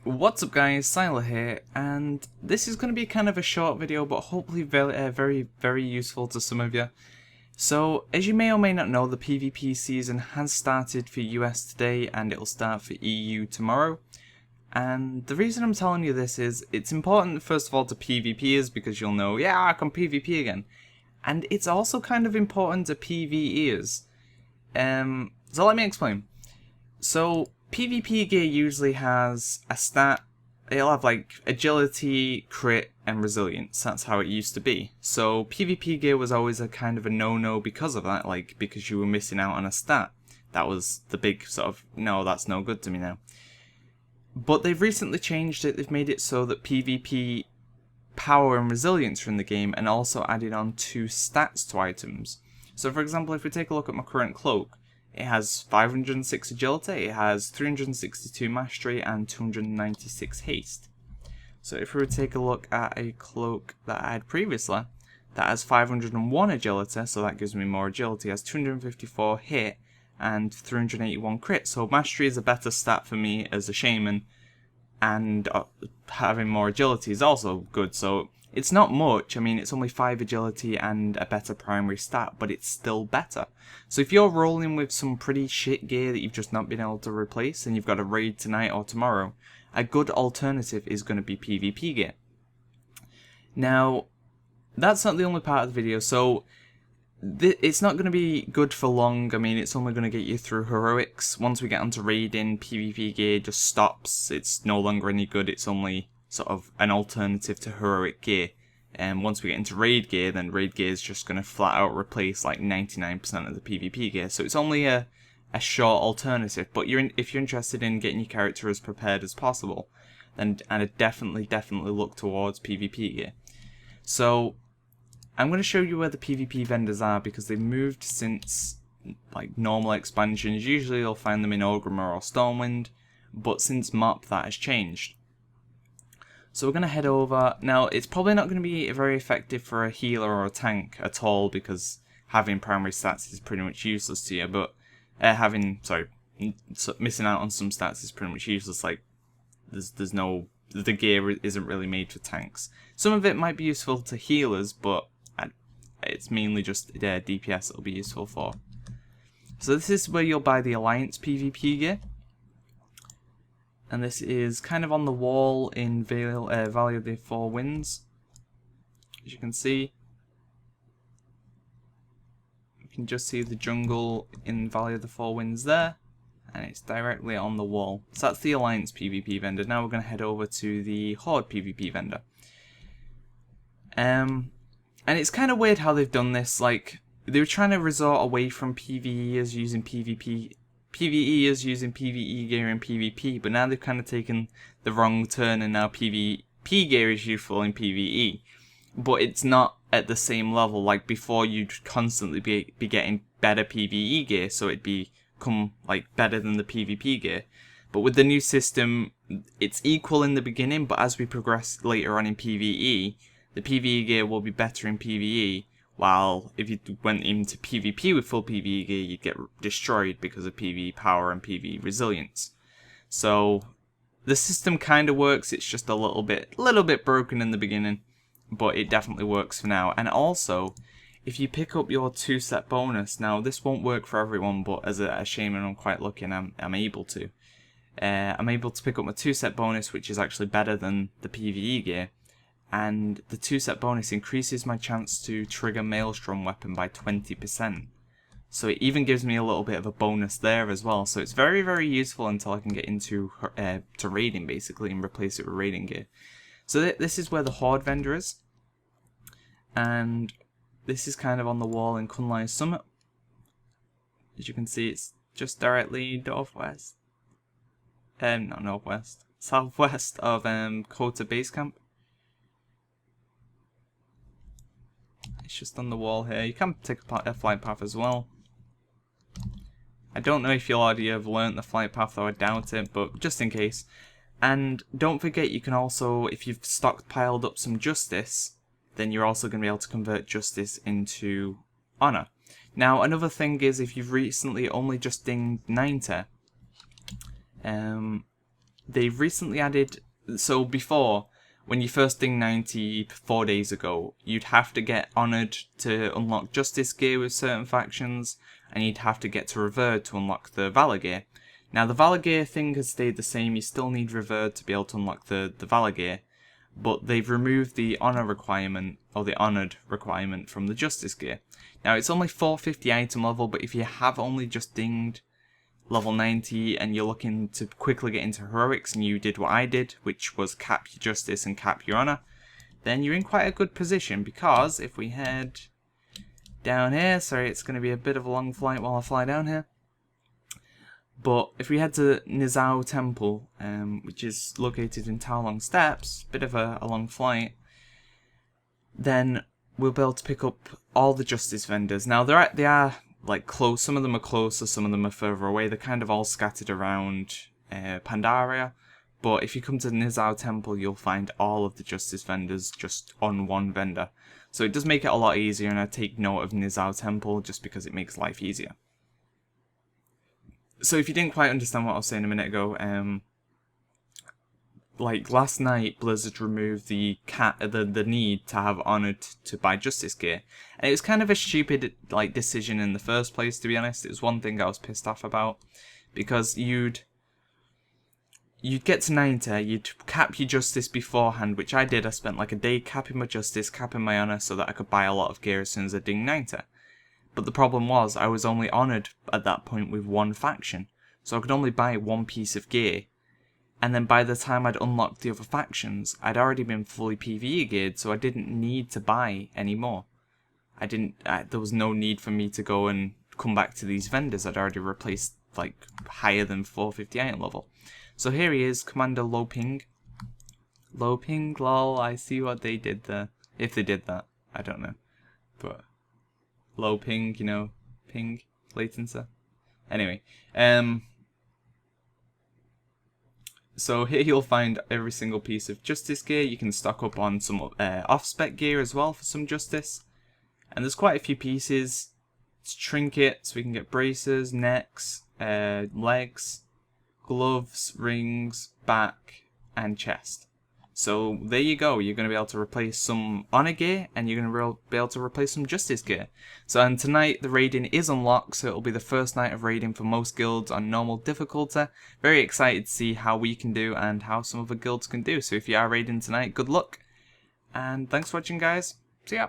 What's up guys, Syiler here, and this is going to be kind of a short video but hopefully very useful to some of you. So, as you may or may not know, the PvP season has started for US today and it'll start for EU tomorrow. And the reason I'm telling you this is, it's important first of all to PvPers because you'll know, yeah, I can PvP again. And it's also kind of important to PvEers. So let me explain. So, PvP gear usually has a stat, it'll have like agility, crit, and resilience. That's how it used to be. So PvP gear was always a kind of a no-no because of that, like because you were missing out on a stat. That was the big sort of, no, that's no good to me now. But they've recently changed it, they've made it so that PvP power and resilience are in the game and also added on 2 stats to items. So for example, if we take a look at my current cloak, it has 506 agility, it has 362 mastery, and 296 haste. So if we were to take a look at a cloak that I had previously, that has 501 agility, so that gives me more agility, has 254 hit, and 381 crit. So mastery is a better stat for me as a shaman, and having more agility is also good. So it's not much, I mean it's only 5 agility and a better primary stat, but it's still better. So if you're rolling with some pretty shit gear that you've just not been able to replace and you've got a raid tonight or tomorrow, a good alternative is going to be PvP gear. Now, that's not the only part of the video, so it's not going to be good for long. I mean, it's only going to get you through heroics. Once we get onto raiding, PvP gear just stops, it's no longer any good, it's only sort of an alternative to heroic gear. And once we get into raid gear, then raid gear is just going to flat out replace like 99% of the PvP gear. So it's only a short alternative, but if you're interested in getting your character as prepared as possible, then I'd definitely look towards PvP gear. So I'm going to show you where the PvP vendors are because they've moved since like normal expansions. Usually you'll find them in Orgrimmar or Stormwind, but since MOP that has changed. So we're going to head over. Now, it's probably not going to be very effective for a healer or a tank at all because having primary stats is pretty much useless to you, but missing out on some stats is pretty much useless. Like, the gear isn't really made for tanks. Some of it might be useful to healers, but it's mainly just DPS it'll be useful for. So this is where you'll buy the Alliance PvP gear. And this is kind of on the wall in Valley of the Four Winds. As you can see, you can just see the jungle in Valley of the Four Winds there, and it's directly on the wall. So that's the Alliance PvP vendor. Now we're going to head over to the Horde PvP vendor. And it's kind of weird how they've done this. Like, they were trying to resort away from PvEers using PvEers using PvE gear and PvP, but now they've kind of taken the wrong turn, and now PvP gear is useful in PvE, but it's not at the same level. Like before, you'd constantly be getting better PvE gear, so it'd become like better than the PvP gear. But with the new system, it's equal in the beginning, but as we progress later on in PvE, the PvE gear will be better in PvE. While if you went into PvP with full PvE gear, you'd get destroyed because of PvE power and PvE resilience. So the system kind of works. It's just a little bit broken in the beginning, but it definitely works for now. And also, if you pick up your 2-set bonus, now this won't work for everyone, but as a shaman, I'm quite lucky, and I'm able to. I'm able to pick up my 2-set bonus, which is actually better than the PvE gear. And the 2-set bonus increases my chance to trigger Maelstrom weapon by 20%. So it even gives me a little bit of a bonus there as well. So it's very useful until I can get into to raiding basically and replace it with raiding gear. So this is where the Horde vendor is. And this is kind of on the wall in Kunlai Summit. As you can see, it's just directly northwest. Not northwest. Southwest of Kota Base Camp. It's just on the wall here. You can take a flight path as well. I don't know if you'll already have learnt the flight path, though I doubt it, but just in case. And don't forget, you can also, if you've stockpiled up some justice, then you're also going to be able to convert justice into honor. Now, another thing is, if you've recently only just dinged 90, they've recently added, so before, when you first ding 90 4 days ago, you'd have to get honoured to unlock justice gear with certain factions, and you'd have to get to revered to unlock the valor gear. Now the valor gear thing has stayed the same, you still need revered to be able to unlock the valor gear, but they've removed the honour requirement, or the honoured requirement, from the justice gear. Now it's only 450 item level, but if you have only just dinged level 90 and you're looking to quickly get into heroics and you did what I did, which was cap your justice and cap your honour, then you're in quite a good position, because if we head down here, sorry it's going to be a bit of a long flight while I fly down here, but if we head to Nizao Temple, which is located in Taolong Steppes, bit of a long flight, then we'll be able to pick up all the justice vendors. Now they are like close, some of them are closer, some of them are further away, they're kind of all scattered around Pandaria, but if you come to the Nizao Temple you'll find all of the justice vendors just on one vendor. So it does make it a lot easier, and I take note of Nizao Temple just because it makes life easier. So if you didn't quite understand what I was saying a minute ago, like last night Blizzard removed the need to have honoured to buy justice gear, and it was kind of a stupid like decision in the first place, to be honest. It was one thing I was pissed off about, because you'd get to 90, you'd cap your justice beforehand, which I did. I spent like a day capping my justice, capping my honour, so that I could buy a lot of gear as soon as I dinged 90. But the problem was I was only honoured at that point with one faction, so I could only buy one piece of gear. And then by the time I'd unlocked the other factions, I'd already been fully PvE geared, so I didn't need to buy any more. There was no need for me to go and come back to these vendors. I'd already replaced like higher than 450 item level. So here he is, Commander Low Ping. Low Ping, lol, I see what they did there. If they did that, I don't know. But low ping, you know, ping, latency. Anyway, so here you'll find every single piece of justice gear. You can stock up on some off-spec gear as well for some justice. And there's quite a few pieces. It's trinkets, we can get braces, necks, legs, gloves, rings, back, and chest. So there you go, you're going to be able to replace some honor gear, and you're going to be able to replace some justice gear. So and tonight the raiding is unlocked, so it'll be the first night of raiding for most guilds on normal difficulty. Very excited to see how we can do and how some other guilds can do. So if you are raiding tonight, good luck, and thanks for watching guys, see ya!